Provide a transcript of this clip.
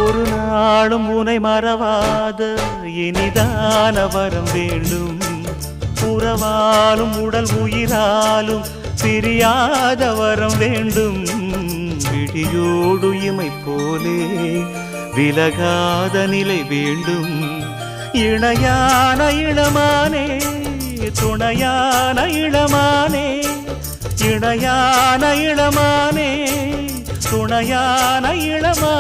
ஒரு நாளும் உனை மறவாத இனிதான வரம் வேண்டும். உறவாலும் உடல் உயிராலும் பிரியாத வரம் வேண்டும். விழியோடு இமை போலே விலகாத நிலை வேண்டும். இணையான இளமானே துணையான இளமானே, இணையான இளமானே துணையான இளமானே.